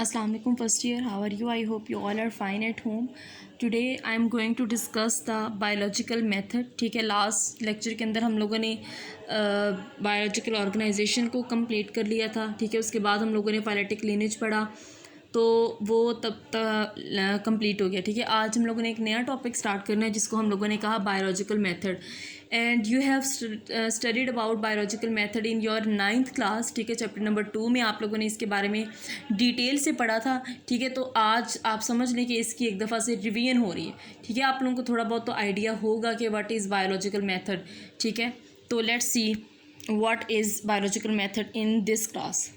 Assalamu alaikum first year. How are you? I hope you all are fine at home. Today I am going to discuss the biological method. ठीक है, last lecture के अंदर हम लोगों ने biological organisation को complete कर लिया था. ठीक है, उसके बाद हम लोगों ने फाइलेटिक लिनेज पढ़ा तो वो तब तक कंप्लीट हो गया. ठीक है, आज हम लोगों ने एक नया टॉपिक स्टार्ट करना है जिसको हम लोगों ने कहा biological method. And you have studied about biological method in your 9th class. ठीक है, चैप्टर नंबर 2 में आप लोगों ने इसके बारे में डिटेल से पढ़ा था. ठीक है, तो आज आप समझ लें कि इसकी एक दफ़ा से रिवीजन हो रही है. ठीक है, आप लोगों को थोड़ा बहुत तो आइडिया होगा कि व्हाट इज़ बायोलॉजिकल मेथड. ठीक है, तो let's see what is biological method in this class.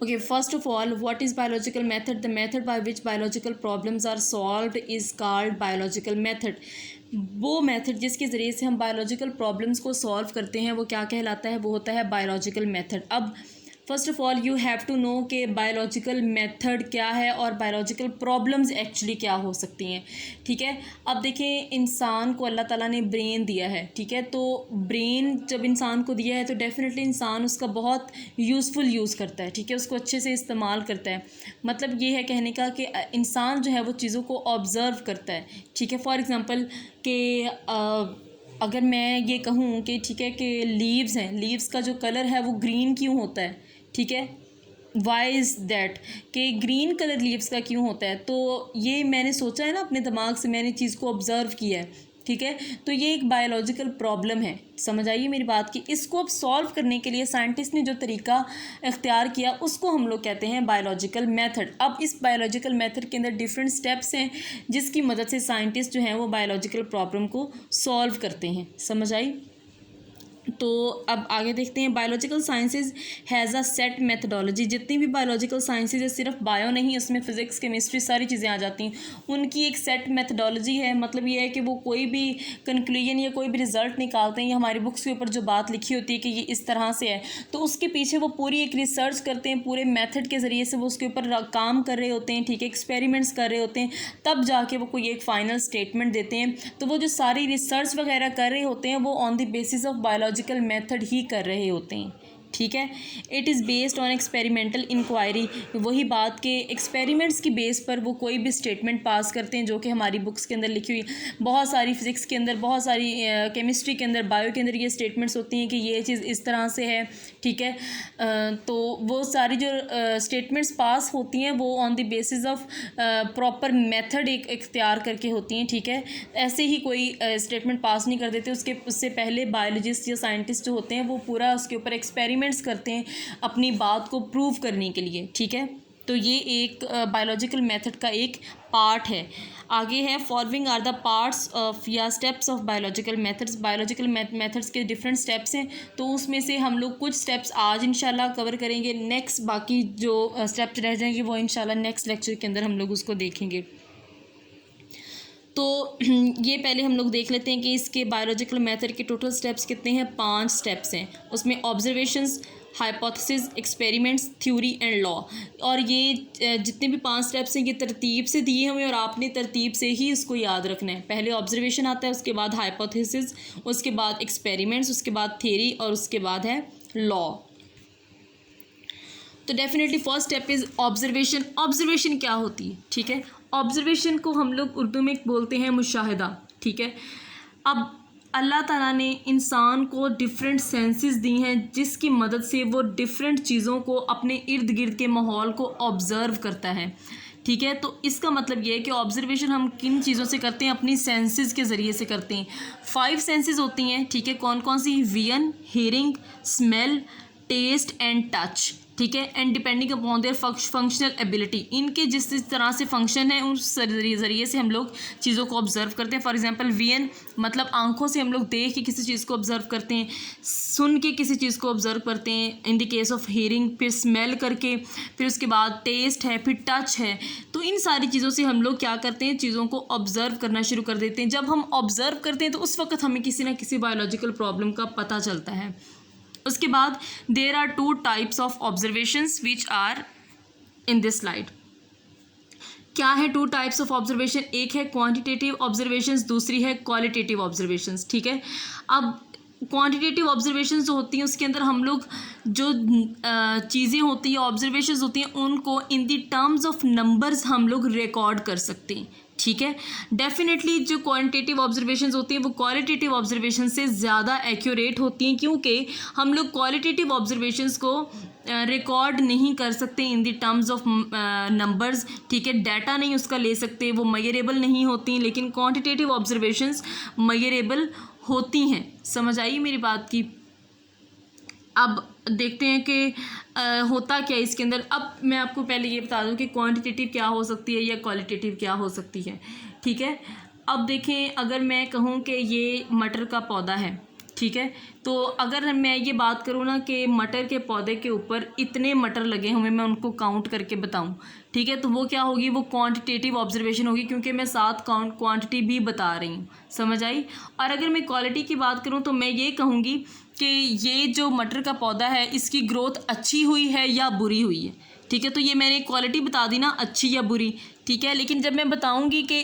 Okay, first of all, what is biological method? The method by which biological problems are solved is called biological method. वो method जिसके ज़रिए से हम biological problems को solve करते हैं वो क्या कहलाता है? वो होता है बायोलॉजिकल मेथड. अब first of all you have to know कि बायोलॉजिकल मेथड क्या है और बायोलॉजिकल प्रॉब्लम्स एक्चुअली क्या हो सकती हैं. ठीक है, अब देखें, इंसान को अल्लाह ताला ने ब्रेन दिया है. ठीक है, तो ब्रेन जब इंसान को दिया है तो डेफिनेटली इंसान उसका बहुत यूज़फुल यूज़ करता है. ठीक है, उसको अच्छे से इस्तेमाल करता है. मतलब ये है कहने का कि इंसान जो है वो चीज़ों को ऑब्ज़र्व करता है. ठीक है, फॉर एग्ज़ाम्पल कि अगर मैं ये कहूँ कि ठीक है कि लीव्स हैं, लीव्स का जो कलर है वो ग्रीन क्यों होता है? ठीक है, वाई इज़ दैट कि ग्रीन कलर लीव्स का क्यों होता है? तो ये मैंने सोचा है ना अपने दिमाग से, मैंने चीज़ को ऑब्ज़र्व किया है. ठीक है, तो ये एक बायोलॉजिकल प्रॉब्लम है. समझ आइए मेरी बात की. इसको अब सॉल्व करने के लिए साइंटिस्ट ने जो तरीका इख्तियार किया उसको हम लोग कहते हैं बायोलॉजिकल मेथड. अब इस बायोलॉजिकल मेथड के अंदर डिफरेंट स्टेप्स हैं जिसकी मदद से साइंटिस्ट जो हैं वो बायोलॉजिकल प्रॉब्लम को सॉल्व करते हैं. समझ आई? तो अब आगे देखते हैं. Biological sciences has a set methodology. जितनी भी बायोलॉजिकल साइंसेज है, सिर्फ बायो नहीं, उसमें फ़िज़िक्स केमिस्ट्री सारी चीज़ें आ जाती हैं. उनकी एक सेट मेथडोलॉजी है. मतलब ये है कि वो कोई भी कंक्लूजन या कोई भी रिज़ल्ट निकालते हैं या हमारी बुक्स के ऊपर जो बात लिखी होती है कि ये इस तरह से है, तो उसके पीछे वो पूरी एक रिसर्च करते हैं. पूरे मेथड के ज़रिए से वो उसके ऊपर काम कर रहे होते हैं. ठीक है, एक्सपेरिमेंट्स कर रहे होते हैं, तब जाके वो कोई एक फ़ाइनल स्टेटमेंट देते हैं. तो वो जो सारी रिसर्च वगैरह कर रहे होते हैं वो on the basis of biological method ही कर रहे होते हैं. ठीक है, it is based on experimental inquiry. वही बात के एक्सपेरिमेंट्स की बेस पर वो कोई भी स्टेटमेंट पास करते हैं जो कि हमारी बुक्स के अंदर लिखी हुई, बहुत सारी फिज़िक्स के अंदर, बहुत सारी केमिस्ट्री के अंदर, बायो के अंदर ये स्टेटमेंट्स होती हैं कि ये चीज़ इस तरह से है. ठीक है, तो वो सारी जो स्टेटमेंट्स पास होती हैं वो on the basis of proper method एक इख्तियार करके होती हैं. ठीक है, ऐसे ही कोई स्टेटमेंट पास नहीं कर देते. उससे पहले बायोलॉजिस्ट या साइंटिस्ट जो होते हैं वो पूरा उसके ऊपर एक्सपेरिमेंट्स करते हैं अपनी बात को प्रूव करने के लिए. ठीक है, तो ये एक बायोलॉजिकल मेथड का एक पार्ट है. आगे है, following are the parts of या steps of biological methods. Biological methods के डिफरेंट स्टेप्स हैं, तो उसमें से हम लोग कुछ स्टेप्स आज इंशाल्लाह कवर करेंगे. नेक्स्ट बाकी जो स्टेप्स रह जाएंगे वो इंशाल्लाह नेक्स्ट लेक्चर के अंदर हम लोग उसको देखेंगे. तो ये पहले हम लोग देख लेते हैं कि इसके बायोलॉजिकल मेथड के टोटल स्टेप्स कितने हैं. 5 स्टेप्स हैं. उसमें observations, hypothesis, experiments, theory and law. और ये जितने भी 5 स्टेप्स हैं ये तरतीब से दिए हमें और आपने तरतीब से ही इसको याद रखना है. पहले ऑब्जर्वेशन आता है, उसके बाद हाइपोथेसिस, उसके बाद एक्सपेरिमेंट्स, उसके बाद थ्योरी और उसके बाद है लॉ. तो definitely first step is observation. Observation क्या होती है? ठीक है, ऑब्जर्वेशन को हम लोग उर्दू में बोलते हैं मुशाहिदा. ठीक है, अब अल्लाह ताला ने इंसान को डिफरेंट सेंसेस दी हैं जिसकी मदद से वो डिफरेंट चीज़ों को अपने इर्द गिर्द के माहौल को ऑब्ज़र्व करता है. ठीक है, तो इसका मतलब ये है कि ऑब्जर्वेशन हम किन चीज़ों से करते हैं? अपनी सेंसेस के ज़रिए से करते हैं. 5 सेंसेस होती हैं. ठीक है, कौन कौन सी? Vision, hearing, smell, taste and touch. ठीक है, and depending upon their functional ability. इनके जिस तरह से फंक्शन है उस ज़रिए से हम लोग चीज़ों को ऑब्ज़र्व करते हैं. फॉर एग्जांपल विजन मतलब आंखों से हम लोग देख के किसी चीज़ को ऑब्ज़र्व करते हैं, सुन के किसी चीज़ को ऑब्ज़र्व करते हैं in the case of hearing, फिर स्मेल करके, फिर उसके बाद टेस्ट है, फिर टच है. तो इन सारी चीज़ों से हम लोग क्या करते हैं? चीज़ों को ऑब्ज़र्व करना शुरू कर देते हैं. जब हम ऑब्ज़र्व करते हैं तो उस वक्त हमें किसी ना किसी बायोलॉजिकल प्रॉब्लम का पता चलता है. उसके बाद there are 2 types of observations which are in this slide. क्या है 2 टाइप्स ऑफ ऑब्जर्वेशन? एक है क्वांटिटेटिव ऑब्जर्वेशंस, दूसरी है क्वालिटेटिव ऑब्जर्वेशंस. ठीक है, अब क्वांटिटेटिव ऑब्जर्वेशंस जो होती हैं उसके अंदर हम लोग जो चीज़ें होती हैं, ऑब्जर्वेशंस होती हैं, उनको in the terms of numbers हम लोग रिकॉर्ड कर सकते हैं, ठीक है। डेफिनेटली जो क्वांटिटेटिव ऑब्जर्वेशंस होती हैं वो क्वालिटेटिव ऑब्जर्वेशन से ज़्यादा एक्यूरेट होती हैं, क्योंकि हम लोग क्वालिटेटिव ऑब्जर्वेशंस को रिकॉर्ड नहीं कर सकते in the terms of numbers, ठीक है। डाटा नहीं उसका ले सकते, वो मेजरेबल नहीं होती, लेकिन क्वांटिटेटिव ऑब्जर्वेशंस मेजरेबल होती हैं। समझ आई मेरी बात की। अब देखते हैं कि होता क्या है इसके अंदर। अब मैं आपको पहले ये बता दूं कि क्वांटिटेटिव क्या हो सकती है या क्वालिटेटिव क्या हो सकती है, ठीक है। अब देखें, अगर मैं कहूँ कि ये मटर का पौधा है, ठीक है, तो अगर मैं ये बात करूँ ना कि मटर के पौधे के ऊपर इतने मटर लगे हुए, मैं उनको काउंट करके बताऊँ, ठीक है, तो वो क्या होगी, वो क्वांटिटेटिव ऑब्जर्वेशन होगी, क्योंकि मैं साथ क्वांटिटी भी बता रही हूँ। समझ आई। और अगर मैं क्वालिटी की बात करूँ तो मैं ये कहूँगी कि ये जो मटर का पौधा है इसकी ग्रोथ अच्छी हुई है या बुरी हुई है, ठीक है। तो ये मैंने क्वालिटी बता दी ना, अच्छी या बुरी, ठीक है। लेकिन जब मैं बताऊंगी कि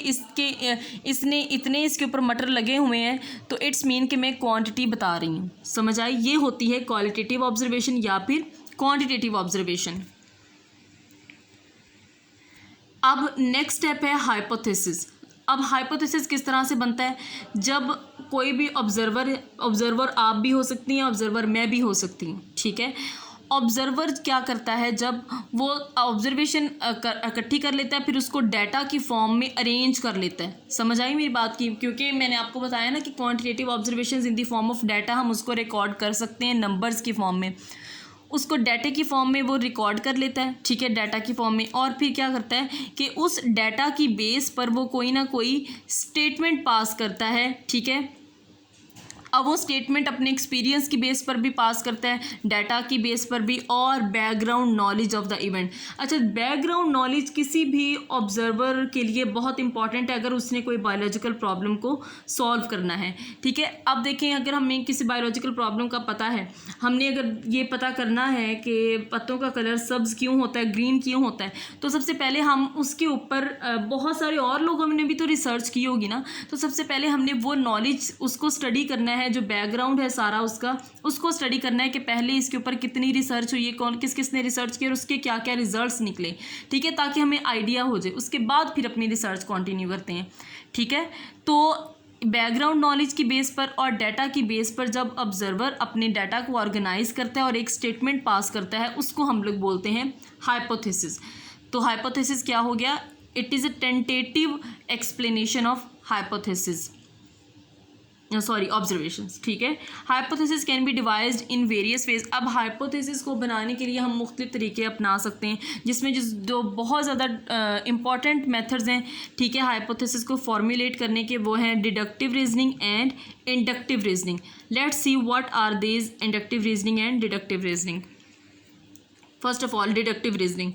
इसने इतने इसके ऊपर मटर लगे हुए हैं, तो इट्स मीन कि मैं क्वांटिटी बता रही हूँ। समझ आई। ये होती है क्वालिटेटिव ऑब्जर्वेशन या फिर क्वांटिटेटिव ऑब्जर्वेशन। अब नेक्स्ट स्टेप है हाइपोथेसिस। अब हाइपोथेसिस किस तरह से बनता है, जब कोई भी ऑब्जर्वर आप भी हो सकती हैं, ऑब्जर्वर मैं भी हो सकती हूँ, ठीक है। ऑब्जर्वर क्या करता है, जब वो ऑब्जर्वेशन इकट्ठी कर लेता है, फिर उसको डाटा की फॉर्म में अरेंज कर लेता है। समझ आई मेरी बात की। क्योंकि मैंने आपको बताया ना कि quantitative observations in the form of data हम उसको रिकॉर्ड कर सकते हैं नंबर्स की फॉर्म में, उसको डाटा की फॉर्म में वो रिकॉर्ड कर लेता है, ठीक है, डाटा की फॉर्म में। और फिर क्या करता है कि उस डाटा की बेस पर वो कोई ना कोई स्टेटमेंट पास करता है, ठीक है। अब वो स्टेटमेंट अपने एक्सपीरियंस की बेस पर भी पास करता है, डाटा की बेस पर भी, और background knowledge of the event. अच्छा, बैकग्राउंड नॉलेज किसी भी ऑब्जर्वर के लिए बहुत इंपॉर्टेंट है अगर उसने कोई बायोलॉजिकल प्रॉब्लम को सॉल्व करना है, ठीक है। अब देखें, अगर हमें किसी बायोलॉजिकल प्रॉब्लम का पता है, हमने अगर ये पता करना है कि पत्तों का कलर सब्ज़ क्यों होता है, ग्रीन क्यों होता है, तो सबसे पहले हम उसके ऊपर बहुत सारे और लोगों ने भी तो रिसर्च की होगी ना, तो सबसे पहले हमने वो नॉलेज उसको स्टडी करना है, जो बैकग्राउंड है सारा उसको स्टडी करना है कि पहले इसके ऊपर कितनी रिसर्च हुई है, कौन किस ने रिसर्च की और उसके क्या क्या रिजल्ट्स निकले, ठीक है, ताकि हमें आइडिया हो जाए। उसके बाद फिर अपनी रिसर्च कंटिन्यू करते हैं, ठीक है। तो बैकग्राउंड नॉलेज की बेस पर और डाटा की बेस पर जब ऑब्जर्वर अपने डाटा को ऑर्गेनाइज करता है और एक स्टेटमेंट पास करता है, उसको हम लोग बोलते हैं हाइपोथेसिस। तो हाइपोथेसिस क्या हो गया, it is a tentative explanation of hypothesis, sorry observations, ठीक है। Hypothesis can be devised in various ways. अब हाइपोथेसिस को बनाने के लिए हम मुख्तलिफ तरीके अपना सकते हैं, जिसमें जो बहुत ज़्यादा इंपॉर्टेंट मेथड्स हैं, ठीक है, हाइपोथेसिस को फॉर्मुलेट करने के, वो हैं deductive reasoning and inductive reasoning. Let's see what are these inductive reasoning and deductive reasoning. First of all, deductive reasoning.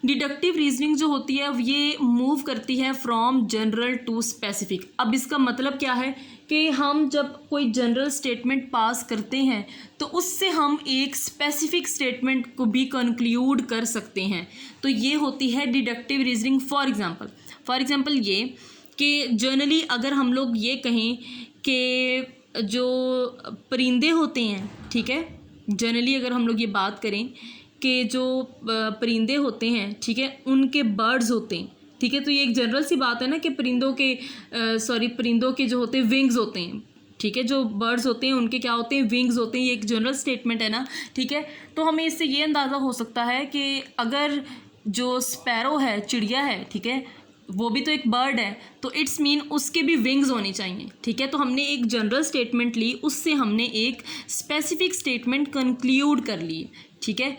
Deductive reasoning जो होती है ये मूव करती है फ्रॉम जनरल टू स्पेसिफिक। अब इसका मतलब क्या है कि हम जब कोई जनरल स्टेटमेंट पास करते हैं तो उससे हम एक स्पेसिफिक स्टेटमेंट को भी कंक्लूड कर सकते हैं, तो ये होती है डिडक्टिव रीजनिंग। फॉर एग्जांपल ये कि जनरली अगर हम लोग ये कहें कि जो परिंदे होते हैं, ठीक है, जनरली अगर हम लोग ये बात करें कि जो परिंदे होते हैं, ठीक है, उनके बर्ड्स होते हैं, ठीक है, तो ये एक जनरल सी बात है ना कि परिंदों के जो होते हैं विंग्स होते हैं, ठीक है, जो बर्ड्स होते हैं उनके क्या होते हैं, विंग्स होते हैं, ये एक जनरल स्टेटमेंट है ना, ठीक है। तो हमें इससे ये अंदाज़ा हो सकता है कि अगर जो स्पैरो है, चिड़िया है, ठीक है, वो भी तो एक बर्ड है, तो इट्स मीन उसके भी विंग्स होने चाहिए, ठीक है। तो हमने एक जनरल स्टेटमेंट ली, उससे हमने एक स्पेसिफिक स्टेटमेंट कंक्लूड कर ली, ठीक है।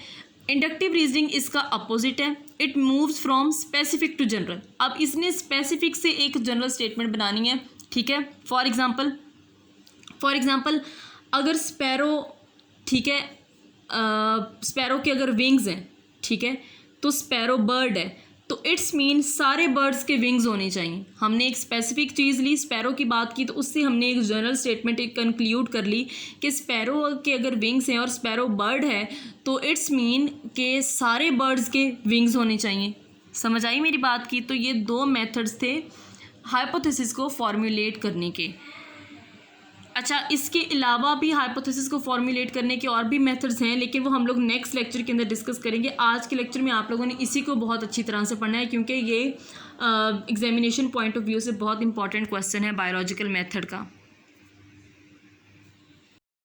इंडक्टिव रीजनिंग इसका अपोजिट है, it moves from specific to general. अब इसने स्पेसिफिक से एक जनरल स्टेटमेंट बनानी है, ठीक है। फॉर एग्जांपल अगर स्पैरो, ठीक है, स्पैरो के अगर विंग्स हैं, ठीक है, तो स्पैरो बर्ड है, तो इट्स मीन सारे बर्ड्स के विंग्स होने चाहिए। हमने एक स्पेसिफिक चीज़ ली, स्पैरो की बात की, तो उससे हमने एक जनरल स्टेटमेंट एक कंक्लूड कर ली कि स्पैरो के अगर विंग्स हैं और स्पैरो बर्ड है, तो इट्स मीन कि सारे बर्ड्स के विंग्स होने चाहिए। समझ आई मेरी बात की। तो ये दो मेथड्स थे हाइपोथेसिस को फॉर्मुलेट करने के। अच्छा, इसके अलावा भी हाइपोथेसिस को फॉर्मुलेट करने के और भी मेथड्स हैं, लेकिन वो हम लोग नेक्स्ट लेक्चर के अंदर डिस्कस करेंगे। आज के लेक्चर में आप लोगों ने इसी को बहुत अच्छी तरह से पढ़ना है, क्योंकि ये एग्जामिनेशन पॉइंट ऑफ व्यू से बहुत इंपॉर्टेंट क्वेश्चन है बायोलॉजिकल मेथड का।